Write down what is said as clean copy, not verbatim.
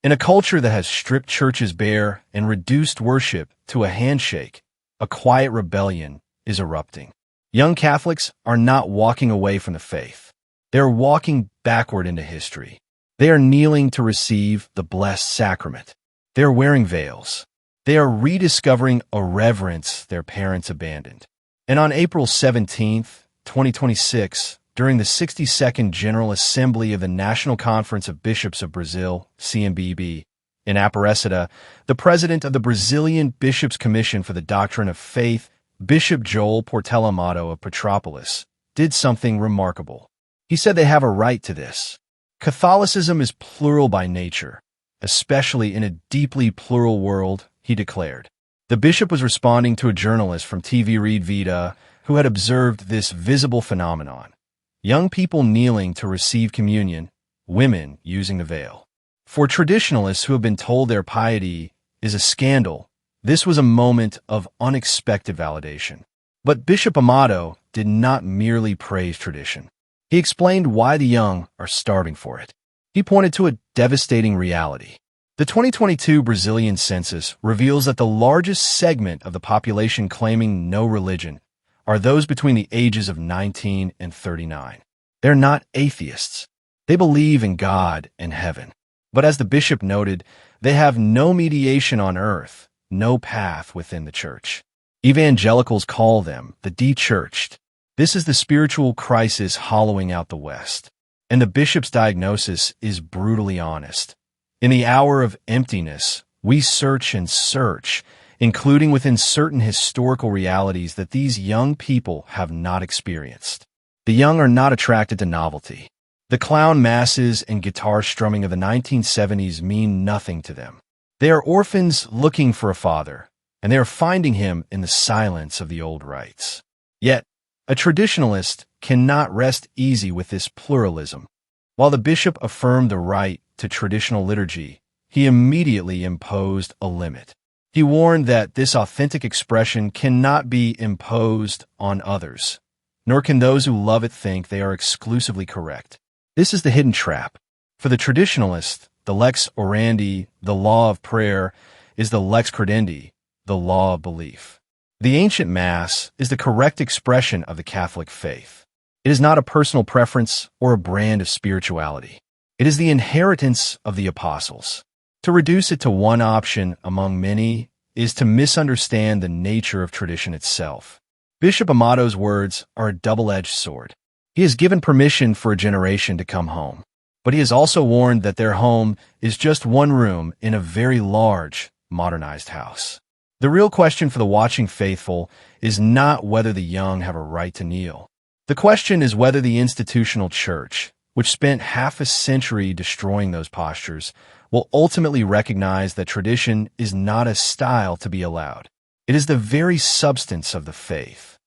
In a culture that has stripped churches bare and reduced worship to a handshake, a quiet rebellion is erupting. Young Catholics are not walking away from the faith. They are walking backward into history. They are kneeling to receive the blessed sacrament. They are wearing veils. They are rediscovering a reverence their parents abandoned. And on April 17, 2026, during the 62nd General Assembly of the National Conference of Bishops of Brazil, CNBB, in Aparecida, the president of the Brazilian Bishops' Commission for the Doctrine of Faith, Bishop Joel Portella Amado of Petrópolis, did something remarkable. He said they have a right to this. Catholicism is plural by nature, especially in a deeply plural world, he declared. The bishop was responding to a journalist from TV Read Vida who had observed this visible phenomenon. Young people kneeling to receive communion, women using the veil. For traditionalists who have been told their piety is a scandal, this was a moment of unexpected validation. But Bishop Amado did not merely praise tradition. He explained why the young are starving for it. He pointed to a devastating reality. The 2022 Brazilian census reveals that the largest segment of the population claiming no religion are those between the ages of 19 and 39. They're not atheists. They believe in God and heaven. But as the bishop noted, they have no mediation on earth, no path within the church. Evangelicals call them the de-churched. This is the spiritual crisis hollowing out the West. And the bishop's diagnosis is brutally honest. In the hour of emptiness, we search and search, including within certain historical realities that these young people have not experienced. The young are not attracted to novelty. The clown masses and guitar strumming of the 1970s mean nothing to them. They are orphans looking for a father, and they are finding him in the silence of the old rites. Yet, a traditionalist cannot rest easy with this pluralism. While the bishop affirmed the right to traditional liturgy, he immediately imposed a limit. He warned that this authentic expression cannot be imposed on others, nor can those who love it think they are exclusively correct. This is the hidden trap. For the traditionalist, the lex orandi, the law of prayer, is the lex credendi, the law of belief. The ancient Mass is the correct expression of the Catholic faith. It is not a personal preference or a brand of spirituality. It is the inheritance of the apostles. To reduce it to one option among many is to misunderstand the nature of tradition itself. Bishop Amado's words are a double-edged sword. He has given permission for a generation to come home, but he has also warned that their home is just one room in a very large, modernized house. The real question for the watching faithful is not whether the young have a right to kneel. The question is whether the institutional church, which spent half a century destroying those postures, will ultimately recognize that tradition is not a style to be allowed. It is the very substance of the faith.